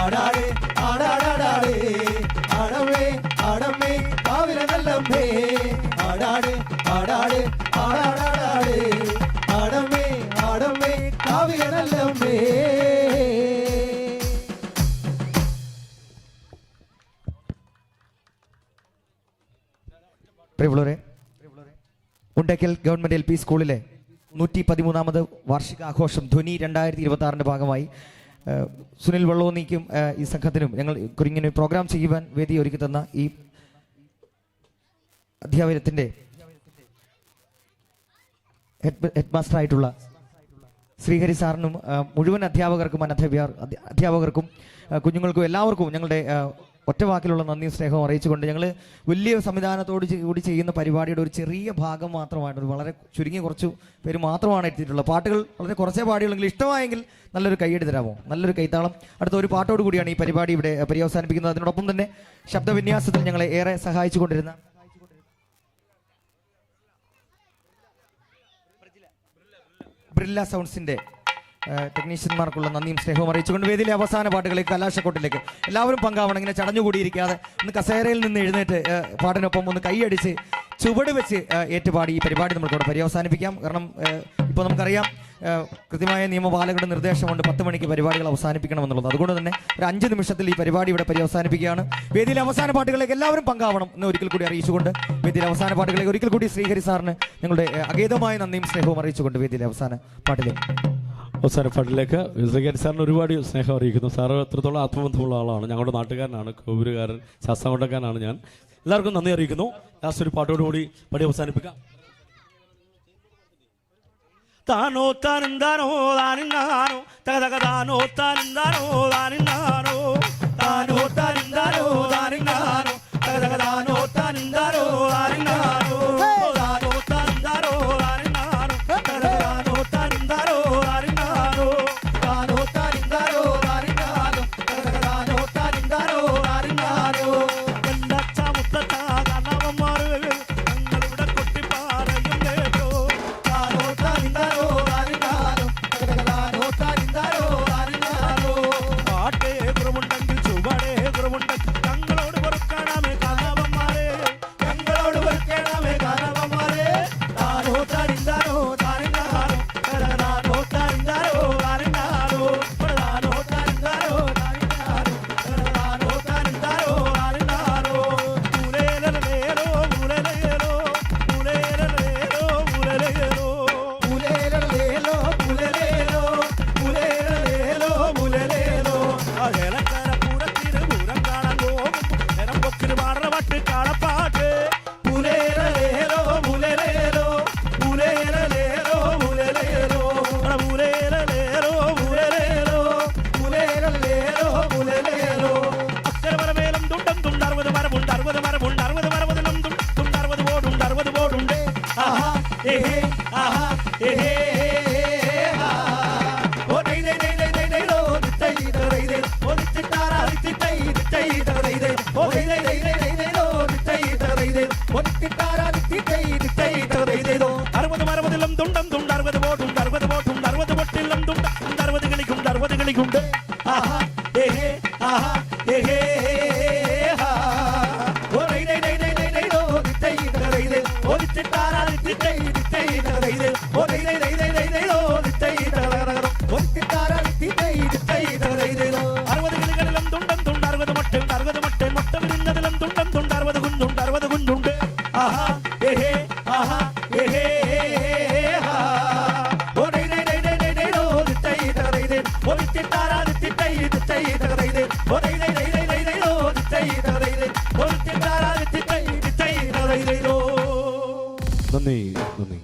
ആടാടേ ആടാടാടേ ആടമേ ആടമേ കാവിലെ നല്ലമ്മേ ആടാടേ ആടാടേ ആടാടാടേ ആടമേ ആടമേ കാവിലെ നല്ലമ്മേ. പ്രിയമുള്ളവരെ, ഉണ്ടയ്ക്കൽ ഗവൺമെന്റ് LP സ്കൂളിലെ 113ാമത് വാർഷികാഘോഷം ധ്വനി 2026 ഭാഗമായി സുനിൽ വള്ളോന്നിക്കും ഈ സംഘത്തിനും ഞങ്ങൾ ഇങ്ങനെ പ്രോഗ്രാം ചെയ്യുവാൻ വേദി ഒരുക്കി തന്ന ഈ അധ്യാപനത്തിന്റെ ഹെഡ് മാസ്റ്റർ ആയിട്ടുള്ള ശ്രീഹരി സാറിനും മുഴുവൻ അധ്യാപകർക്കും അധ്യാപകർക്കും കുഞ്ഞുങ്ങൾക്കും എല്ലാവർക്കും ഞങ്ങളുടെ ഒറ്റവാക്കിലുള്ള നന്ദിയും സ്നേഹവും അറിയിച്ചുകൊണ്ട് ഞങ്ങൾ വലിയ സംവിധാനത്തോട് കൂടി ചെയ്യുന്ന പരിപാടിയുടെ ഒരു ചെറിയ ഭാഗം മാത്രമായിട്ട് വളരെ ചുരുങ്ങിയ കുറച്ച് പേര് മാത്രമാണ് എത്തിയിട്ടുള്ളത്. പാട്ടുകൾ വളരെ കുറച്ചേ പാടിയുള്ളെങ്കിൽ ഇഷ്ടമായെങ്കിൽ നല്ലൊരു കൈയ്യടി തരാമോ, നല്ലൊരു കൈത്താളം. അടുത്ത ഒരു പാട്ടോട് കൂടിയാണ് ഈ പരിപാടി ഇവിടെ പര്യവസാനിപ്പിക്കുന്നത്. അതിനോടൊപ്പം തന്നെ ശബ്ദവിന്യാസത്തിൽ ഞങ്ങളെ ഏറെ സഹായിച്ചു കൊണ്ടിരുന്ന ബ്രില്ല സൗണ്ട്സിന്റെ ടെക്നീഷ്യന്മാർക്കുള്ള നന്ദിയും സ്നേഹവും അറിയിച്ചുകൊണ്ട് വേദിയിലെ അവസാന പാട്ടുകളിലേക്ക് കലാശക്കൊട്ടിലേക്ക് എല്ലാവരും പങ്കാവണം. ഇങ്ങനെ ചടഞ്ഞുകൂടിയിരിക്കാതെ ഒന്ന് കസേരയിൽ നിന്ന് എഴുന്നേറ്റ് പാട്ടിനൊപ്പം ഒന്ന് കൈയടിച്ച് ചുവട് വെച്ച് ഏറ്റുപാടി ഈ പരിപാടി നമുക്കിവിടെ പര്യവസാനിപ്പിക്കാം. കാരണം ഇപ്പോൾ നമുക്കറിയാം കൃത്യമായ നിയമപാലകരുടെ നിർദ്ദേശമുണ്ട് 10 മണിക്ക് പരിപാടികൾ അവസാനിപ്പിക്കണമെന്നുള്ളത്. അതുകൊണ്ട് തന്നെ ഒരു 5 നിമിഷത്തിൽ ഈ പരിപാടി ഇവിടെ പര്യവസാനിപ്പിക്കുകയാണ്. വേദിയിലെ അവസാന പാട്ടുകളിലേക്ക് എല്ലാവരും പങ്കാവണം എന്ന് ഒരിക്കൽ കൂടി അറിയിച്ചുകൊണ്ട് വേദിയിലെ അവസാന പാട്ടുകളിലേക്ക് ഒരിക്കൽ കൂടി ശ്രീഹരി സാറിന് ഞങ്ങളുടെ അഗേതമായ നന്ദിയും സ്നേഹവും അറിയിച്ചുകൊണ്ട് വേദിയിലെ അവസാന പാട്ടിലേക്ക് ശ്രീഹരി സാറിന് ഒരുപാട് സ്നേഹം അറിയിക്കുന്നു. സാറ് എത്രത്തോളം ആത്മബന്ധമുള്ള ആളാണ്. ഞങ്ങളുടെ നാട്ടുകാരനാണ്, കോവിലുകാരൻ, ശാസ്ത്രമണ്ഡക്കാരനാണ് ഞാൻ. എല്ലാവർക്കും നന്ദി അറിയിക്കുന്നു. ലാസ്റ്റ് ഒരു പാട്ടോടുകൂടി പടി അവസാനിപ്പിക്കാം. താനോ താനെന്താനോ താനിന്നാനോ തകതക താനോ താനെന്താനോ താനിന്നാനോ താനോ താനെന്താനോ താനിന്നാനോ തകതക താനോ താനെന്താനോ താനിന്നാനോ താനോ താനെന്താനോ താനിന്നാനോ തകതക താനോ താനെന്താനോ താനിന്നാനോ താനോ താനെന്താനോ താനിന്നാനോ തകതക താനോ താനെന്താനോ താനിന്നാനോ എന്തച്ച മുത്തച്ച കണ്ണവന്മാര് ഞങ്ങളിവിടെ കൊട്ടിപ്പാറയും കേട്ടോ താനോ താനിന്നാനോ താനിന്നാനോ തകതക താനോ താനിന്നാനോ താനിന്നാനോ പാട്ടേ കുറവുണ്ടെങ്കിൽ ചുവടേ കുറവുണ്ടെങ്കിൽ ഞങ്ങളോട് പൊറുക്കണമേ കണ്ണവന്മാരെ ഞങ്ങളോട് പൊറുക്കണമേ കണ്ണവന്മാരെ താനോ താനിന്നാനോ താനിന്നാനോ തകതക താനോ താനിന്നാനോ താനിന്നാനോ താനോ താനിന്നാനോ താനിന്നാനോ തകതക താനോ താനിന്നാനോ താനിന്നാനോ മുലേലലേലോ മുലേലലേലോ മുലേലലേലോ മുലേലലേലോ മുലേലലേലോ മുലേലലേലോ മുലേലലേലോ മുലേലലേലോ അകലക്കര പൂരത്തിന് പൂരം കാണാൻ പോകുമ്പോൾ നേരം പൊക്കിന് പാടുന്ന പാട്ട് കാളപ്പാട്ട് മുലേലലേലോ മുലേലലേലോ മുലേലലേലോ മുലേലലേലോ മുലേലലേലോ മുലേലലേലോ മുലേലലേലോ മുലേലലേലോ അക്കരെ വരമേലും തുണ്ടം തുണ്ട് 60 മരമുണ്ട് 60 മരമുണ്ട് 60 മരമുതലും തുണ്ട് 60 ബോർഡുണ്ട് 60 ബോർഡുണ്ട് ആഹാ ഏഹേ ആഹാ ഏഹേ ഓ ദൈ ദൈ ദൈ ദൈ ദൈ ദൈ ലോ ദിത്തൈ ദൈ ദൈ ഓ ദിത്താരാ ദിത്തൈ ദിത്തൈ ദൈ ദൈ ഓ ദൈ ദൈ ദൈ ദൈ ദൈ ലോ ദിത്തൈ ദൈ ദൈ ഓ ദിത്താരാ ദിത്തൈ ദിത്തൈ ദൈ ദൈ 60 മരമുതലും തുണ്ടം തുണ്ട് 60 ബോർഡുണ്ട് 60 ബോർഡുണ്ട് 60 ബോട്ടിലും തുണ്ട് 60 കളിക്കുണ്ട് 60 കളിക്കുണ്ട് ആഹാ ഏഹേ ആഹാ ഏഹേ ഓ ദൈ ദൈ ദൈ ദൈ ദൈ ദൈ ലോ ദിത്തൈ ദൈ ദൈ ഓ ദിത്താരാ ദിത്തൈ ദിത്തൈ ദൈ ദൈ ഓ ദൈ ദൈ ദൈ ദൈ ദൈ ദൈ ലോ ദിത്തൈ ഓ ദിത്താരാ ദിത്തൈ ദിത്തൈ ദൈ ദൈ 60 കളികളിലും തുണ്ടം തുണ്ട് 60 മൊട്ടുണ്ട് 60 മൊട്ട മൊട്ട വിടുന്നതിലും തുണ്ടം തുണ്ട് 60 കുഞ്ഞുണ്ട് 60 കുഞ്ഞുണ്ട് ആഹാ ഏഹേ ആഹാ ഏഹേ ഓ ദൈ ദൈ ദൈ ദൈ ദൈ ദൈ ലോ ദിത്തൈ ദൈ ദൈ ഓ ദിത്താരാ ദിത്തൈ ദിത്തൈ ദൈ ദൈ ഓ ദൈ ദൈ ദൈ ദൈ ദൈ ദൈ ലോ ദിത്തൈ ദൈ ദൈ ഓ ദിത്താരാ ദിത്തൈ ദിത്തൈ ദൈ ദൈ. നന്ദി നന്ദി.